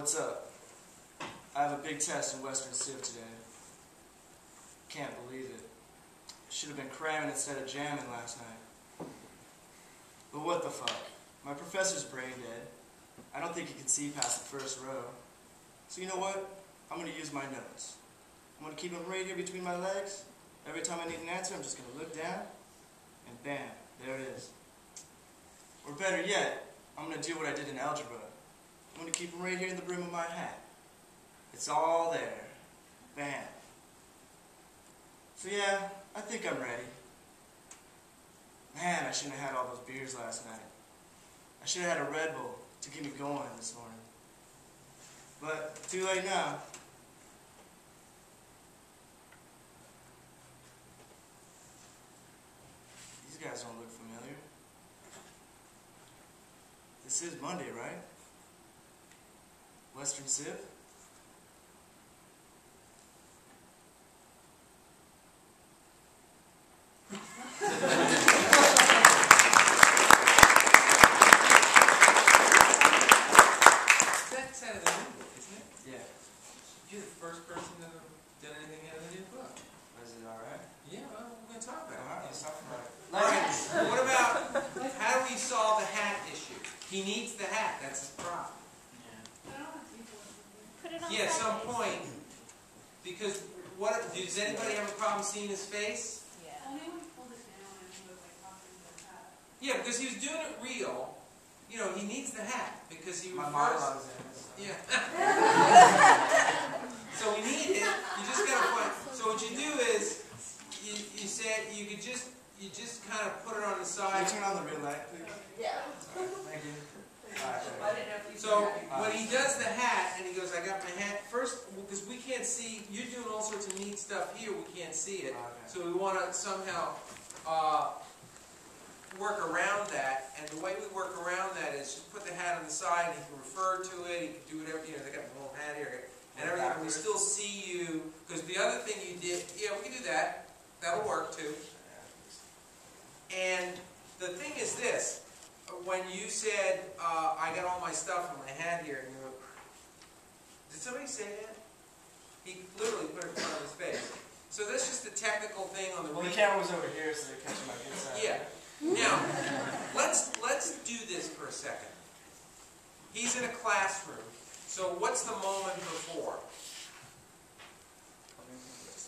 What's up? I have a big test in Western Civ today. Can't believe it. I should have been cramming instead of jamming last night. But what the fuck? My professor's brain dead. I don't think he can see past the first row. So you know what? I'm going to use my notes. I'm going to keep them right here between my legs. Every time I need an answer, I'm just going to look down, and bam, there it is. Or better yet, I'm going to do what I did in algebra. I'm going to keep them right here in the brim of my hat. It's all there. Bam. So yeah, I think I'm ready. Man, I shouldn't have had all those beers last night. I should have had a Red Bull to get me going this morning. But too late now. These guys don't look familiar. This is Monday, right? Western Civ? That's out of the new book, isn't it? Yeah. You're the first person to have done anything out of the new book. Is it alright? Yeah, well, we're going to talk about Alright, it. let's talk about it. Alright, what about, how do we solve the hat issue? He needs the hat, that's his problem. Put it on Yeah, at some Sundays. point, because what, does anybody have a problem seeing his face? Yeah. Only when he pulled it down and he was like talking to the hat. Yeah, because he was doing it real. You know, he needs the hat because he My refers. monologue is in it. So. Yeah. So we need it. You just gotta find. So what you do is, you said you just kind of put it on the Can side. you turn on the red light, please? Yeah. Sorry. Thank you. I didn't know if you So when he does the hat and he goes, I got my hat first, because we can't see. You're doing all sorts of neat stuff here. We can't see it. Okay. So we want to somehow work around that, and the way we work around that is just put the hat on the side, and he can refer to it, he can do whatever, you know, they got the little hat here, and everything, and we still see you, because the other thing you did, yeah, we can do that, that'll work too. And the thing is this, when you said, I got all my stuff in my hat here, and you go, did somebody say that? He literally put it in front of his face. So that's just a technical thing on the Well, the read. camera was over here, so they're catching my good side. Yeah. Now, let's do this for a second. He's in a classroom. So what's the moment before?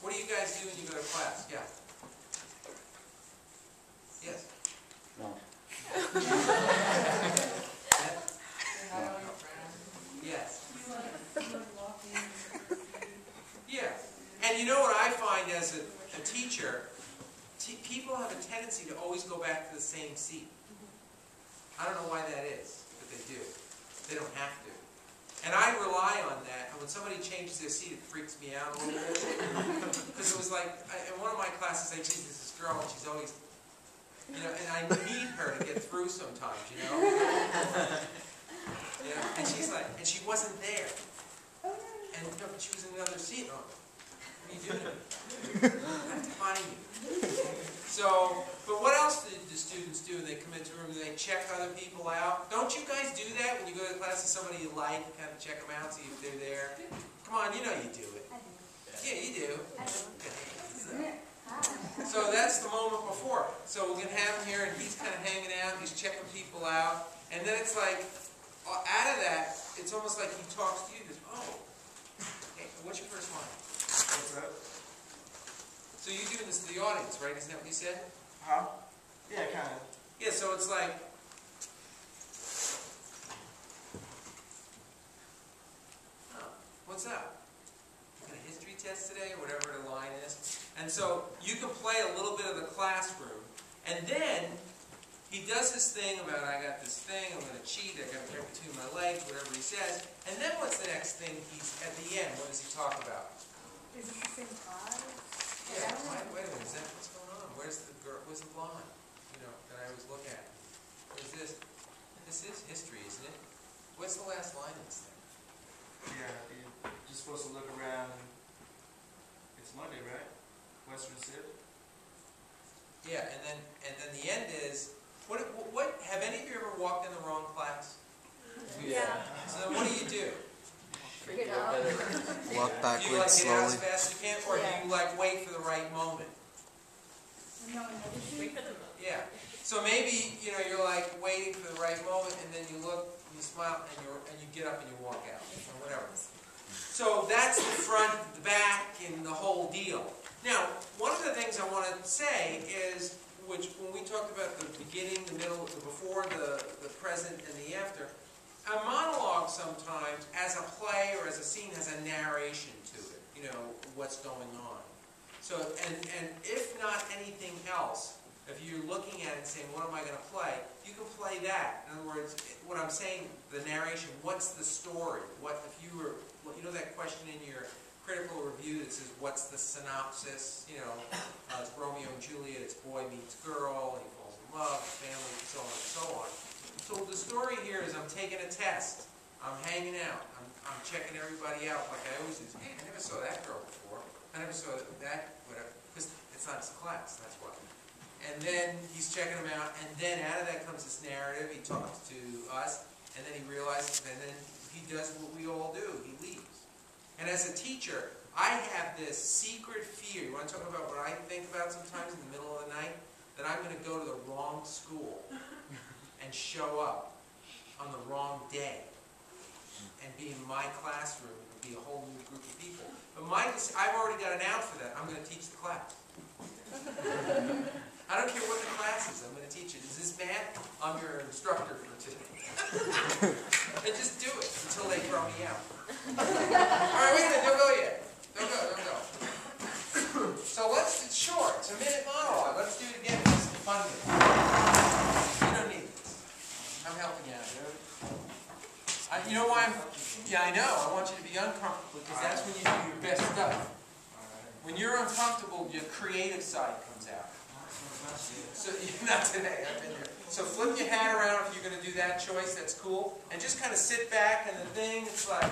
What do you guys do when you go to class? Yeah. Yes. No. Yes. Yeah. And you know what I find as a teacher? People have a tendency to always go back to the same seat. I don't know why that is, but they do. They don't have to. And I rely on that. And when somebody changes their seat, it freaks me out a little bit. Because it was like, in one of my classes, I teach this girl, and she's always, you know, and I need her to get through sometimes, you know? You know? And she's like, and she wasn't there. And no, but she was in another seat. Oh, what are you doing? I have to find you. So, but what else do the students do when they come into a room? Do they check other people out? Don't you guys do that when you go to class with somebody you like? You kind of check them out, see if they're there. Come on, you know you do it. Yeah, you do. So that's the moment before. So we're going to have him here, and he's kind of hanging out. He's checking people out. And then it's like, out of that, it's almost like he talks to you. He goes, oh, hey, what's your first line? What's up? So you're doing this to the audience, right? Isn't that what you said? Huh? Yeah, kind of. Yeah, so it's like, oh, what's up? You got a history test today, or whatever the line is. And so you can play a little bit of the classroom, and then he does this thing about, I got this thing, I'm going to cheat, I got it between my legs, whatever he says. And then what's the next thing he's, at the end, what does he talk about? Is it the same class? Yeah, wait a minute, is that what's going on? Where's the girl, where's the blonde, you know, that I always look at? Where's this? This is history, isn't it? What's the last line of this thing? Yeah, you're just supposed to look around. It's Monday, right? Western Civ? Yeah, and then the end is, what have any of you ever walked in the wrong class? Yeah. So then what do you do? Freak out. Walk Do backwards you like get out as slowly. fast as you can, or do you like wait for the right moment? No, another thing. Yeah. So maybe you're like waiting for the right moment, and then you look, and you smile, and you get up and you walk out, or whatever. So that's the front, the back, and the whole deal. Now, one of the things I want to say is, which when we talked about the beginning, the middle, the before, the present, and the after, a monologue sometimes, as a play or as a scene, has a narration to it. What's going on. So, and if not anything else, if you're looking at it and saying, what am I going to play? You can play that. In other words, what I'm saying, the narration, what's the story? That question in your critical review that says, what's the synopsis? It's Romeo and Juliet, it's boy meets girl, he falls in love, family, so on and so on. So the story here is I'm taking a test. I'm hanging out. I'm checking everybody out like I always do. Hey, I never saw that girl before. I never saw that, whatever. Because it's not his class, that's why. And then he's checking them out, and then out of that comes this narrative. He talks to us, and then he realizes, and then he does what we all do. He leaves. And as a teacher, I have this secret fear. You want to talk about what I think about sometimes in the middle of the night? That I'm going to go to the wrong school and show up on the wrong day and be in my classroom and be a whole new group of people. But I've already got an out for that. I'm going to teach the class. I don't care what the class is. I'm going to teach it. Is this math? I'm your instructor for today. And just do it until they throw me out. All right, wait a minute. Don't go yet. Don't go. So it's short. It's a minute monologue. Let's do it again. It's fun. You don't need this. I'm helping you out, dude. You know why I know. I want you to be uncomfortable because that's when you do your best stuff. When you're uncomfortable, your creative side comes out. So not today. I've been there. So flip your hat around if you're going to do that choice. That's cool. And just kind of sit back and the thing. It's like,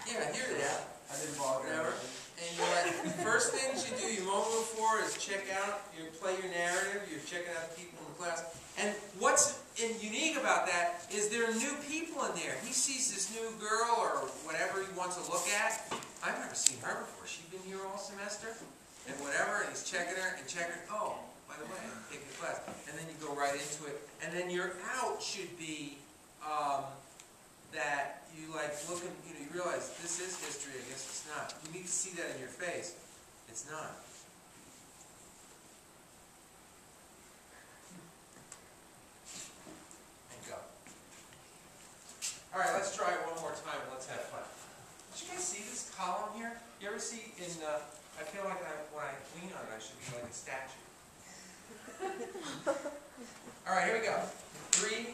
yeah, here it is. I didn't bother. And you're like, first things you do, your moment before is check out, you play your narrative, you're checking out the people in the class. And what's unique about that is there are new people in there. He sees this new girl or whatever he wants to look at. I've never seen her before. She's been here all semester and whatever, and he's checking her and checking her. Oh, by the way, I'm taking the class. And then you go right into it. And then your out should be that you like look and you realize this is history. I guess it's not. You need to see that in your face. It's not. And go. All right, let's try it one more time. And let's have fun. Did you guys see this column here? You ever see in? I feel like when I lean on it, I should be like a statue. All right, here we go. 3,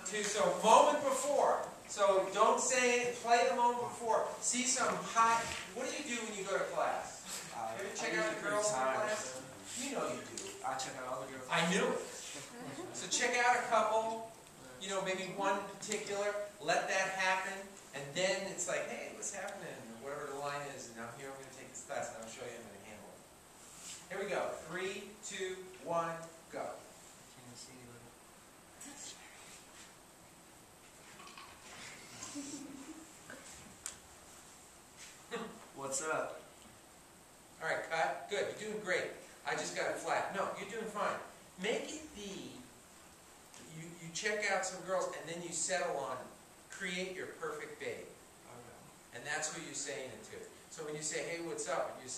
2. So moment before. So don't say it, play the moment before. See some hot, what do you do when you go to class? You ever check out the girls in class? You know you do. I check out all the girls. I knew it. So check out a couple, maybe one particular, let that happen, and then it's like, hey, what's happening? Or whatever the line is, and I'm here, I'm going to take this class, and I'll show you how to handle it. Here we go. 3, 2, 1, go. Can't see anybody. What's up? All right, cut. Good. You're doing great. I just got it flat. No, you're doing fine. Make it you check out some girls, and then you settle on create your perfect babe. And that's who you're saying it to. So when you say, hey, what's up? You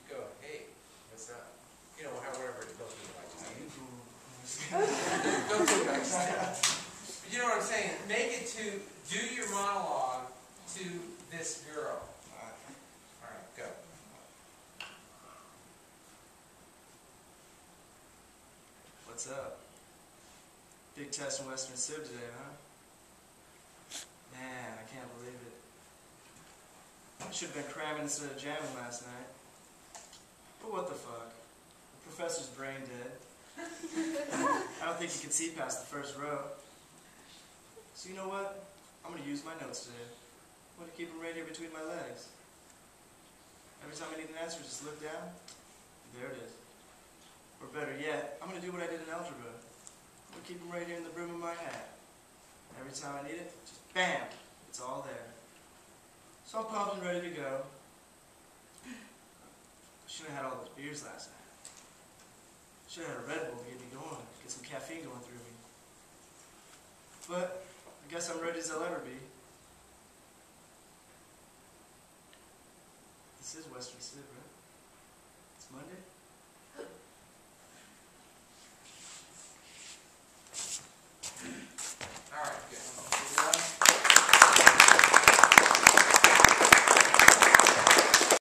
go, hey, what's up? Whatever it goes through. Don't do it like that. But you know what I'm saying? Make it to, do your monologue to this girl. All right, go. What's up? Big test in Western Civ today, huh? Man, I can't believe it. I should have been cramming instead of jamming last night. But what the fuck? The professor's brain dead. I don't think he could see past the first row. So you know what? I'm going to use my notes today. I'm going to keep them right here between my legs. Every time I need an answer, just look down. There it is. Or better yet, I'm going to do what I did in algebra. I'm going to keep them right here in the brim of my hat. Every time I need it, just bam! It's all there. So I'm pumped and ready to go. Should have had all those beers last night. Should have had a Red Bull to get me going, get some caffeine going through me. But I guess I'm ready as I'll ever be. This is Western Civ, right? It's Monday?